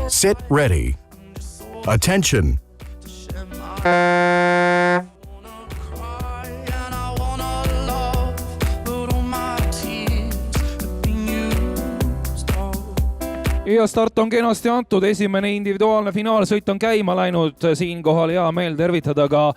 Sit ready. Attention. Ja start on kenasti antud, esimene individuaalne finaalsõit on käima läinud, siinkohal hea meel tervitada ka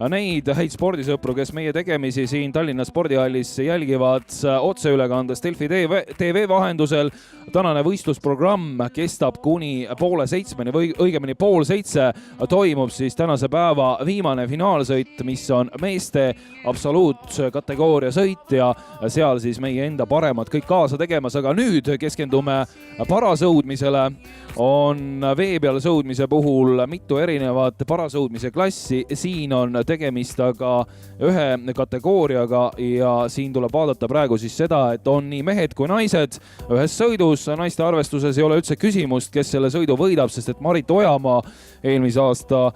neid häid spordisõpru, kes meie tegemisi siin Tallinna spordihallis jälgivad otseülekandes Delfi TV vahendusel. Tänane võistlusprogramm kestab kuni 6:30 või õigemini 6:30 toimub siis tänase päeva viimane finaalsõit, mis on meeste absoluutkategooria sõit ja seal siis meie enda paremad kõik kaasa tegemas, aga nüüd keskendume parasõudmisele. On vee peal sõudmise puhul mitu erinevat parasõudmise klassi, siin on tegemist aga ühe kategooriaga ja siin tuleb vaadata praegu siis seda, et on nii mehed kui naised ühes sõidus. Naiste arvestuses ei ole üldse küsimust, kes selle sõidu võidab, sest et Marit Ojamaa eelmise aasta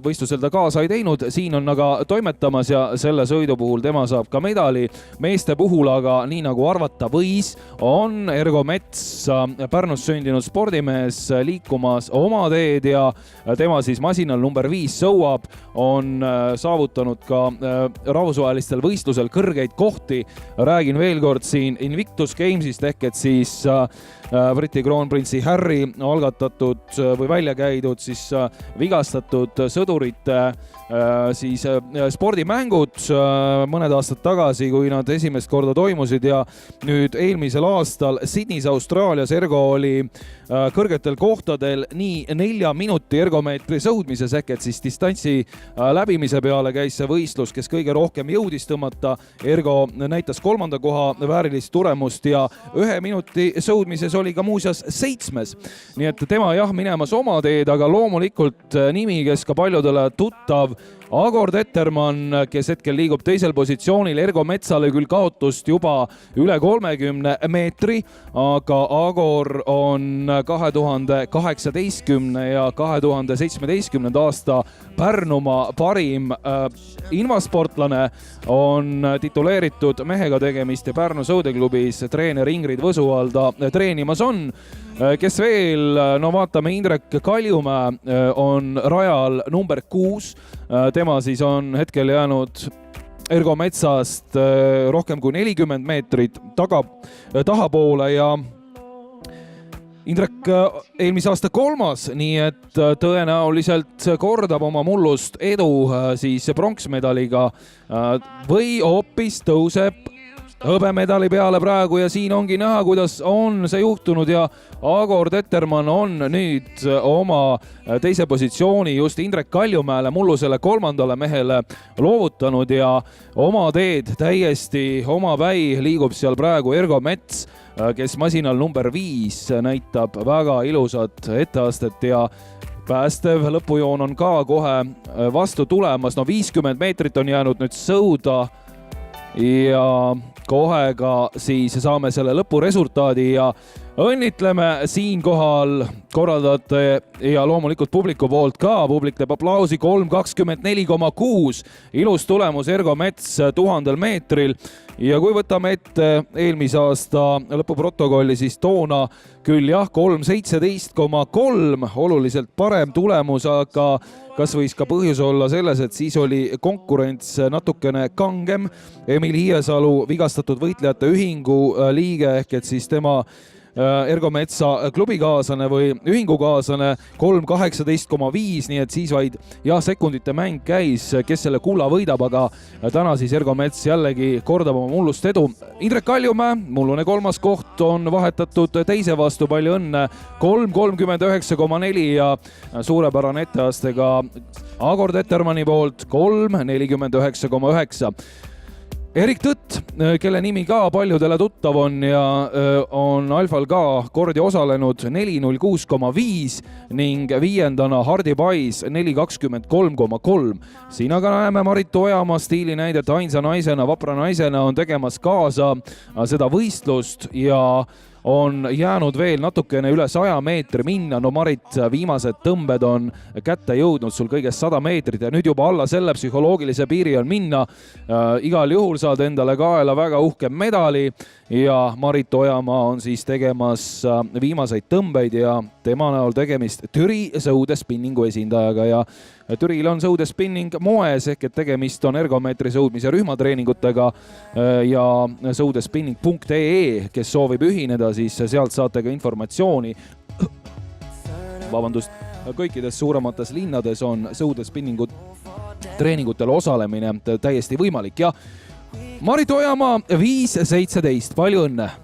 võistlusel ta kaasa ei teinud, siin on aga toimetamas ja selle sõidu puhul tema saab ka medali. Meeste puhul aga, nii nagu arvata võis, on Ergo Mets, Pärnus sündinud spordimees, liikumas oma teed ja tema siis masinal number 5 sõuab, on saavutanud ka rahvusvahelistel võistlusel kõrgeid kohti. Räägin veel kord siin Invictus Gamesist ehk et siis Briti Kroonprintsi Harry algatatud või välja käidud siis vigastatud sõdurite siis spordimängud mõned aastad tagasi, kui nad esimest korda toimusid ja nüüd eelmisel aastal Sydneys Austraalias Ergo oli kõrgetel kohtadel nii 4 minuti ergomeetri sõudmises ehk et siis distantsi läbimise peale käis see võistlus, kes kõige rohkem jõudis tõmmata. Ergo näitas 3. koha väärilist tulemust ja 1 minuti sõudmises oli ka muuseas 7. Nii et tema jah minemas oma teed, aga loomulikult nimi, kes ka paljudele tuttav, Agor Tettermann, kes hetkel liigub teisel positsioonil. Ergo Metsale küll kaotust juba üle 30 meetri, aga Agor on 2018 ja 2017 aasta Pärnumaa parim invasportlane, on tituleeritud mehega tegemist ja Pärnu sõudeklubis treener Ingrid Võsuvalda treenimas on. Kes veel? No vaatame, Indrek Kaljumäe on rajal number 6. Tema siis on hetkel jäänud Ergo Metsast rohkem kui 40 meetrit tahapoole ja Indrek eelmise aasta 3, nii et tõenäoliselt kordab oma mullust edu siis pronksmedaliga või hoopis tõuseb hõbemedali peale praegu ja siin ongi näha, kuidas on see juhtunud ja Agor Tettermann on nüüd oma teise positsiooni just Indrek Kaljumäele, mullusele 3. mehele loovutanud ja oma teed täiesti omapäi liigub seal praegu Ergo Mets, kes masinal number 5 näitab väga ilusat etteastet ja päästev lõpujoon on ka kohe vastu tulemas. No 50 meetrit on jäänud nüüd sõuda ja kohe ka siis saame selle lõpuresultaadi ja õnnitleme siinkohal korraldajate ja loomulikult publiku poolt ka. Publik teeb aplausi 3:24,6. Ilus tulemus Ergo Mets 1000 meetril. Ja kui võtame ette eelmise aasta lõpuprotokolli, siis toona küll jah 3:17,3 oluliselt parem tulemus, aga kas võis ka põhjus olla selles, et siis oli konkurents natukene kangem. Emil Hiiesalu, vigastatud võitlejate ühingu liige ehk et siis tema Ergo Metsa klubikaaslane või ühingukaaslane 3:18,5, nii et siis vaid sekundite mäng käis, kes selle kulla võidab, aga täna siis Ergo Mets jällegi kordab oma mullust edu. Indrek Kaljumäe, mullune 3. koht on vahetatud teise vastu, palju õnne, 3:39,4 ja suurepärane etteastega Agor Tettermanni poolt 3:49,9. Erik Tõtt, kelle nimi ka paljudele tuttav on ja on Alfal ka kordi osalenud 4:06,5 ning 5. Hardi Pais 4:23,3. Siin aga näeme Marit Ojamaa stiilinäidet ainsa naisena, vapra naisena on tegemas kaasa seda võistlust ja on jäänud veel natukene üle 100 meetri minna. No Marit, viimased tõmbed on kätte jõudnud sul kõigest 100 meetrit ja nüüd juba alla selle psühholoogilise piiri on minna. Igal juhul saad endale kaela väga uhke medali ja Marit Ojamaa on siis tegemas viimaseid tõmbeid ja tema näol tegemist Türi sõudespinningu esindajaga ja Türil on sõudespinning moes ehk et tegemist on ergomeetri sõudmise rühmatreeningutega ja sõudespinning.ee, kes soovib ühineda, siis sealt saate ka informatsiooni. Kõikides suuremates linnades on sõudespinningu treeningutel osalemine täiesti võimalik ja Marit Ojamaa 5.17, palju õnne!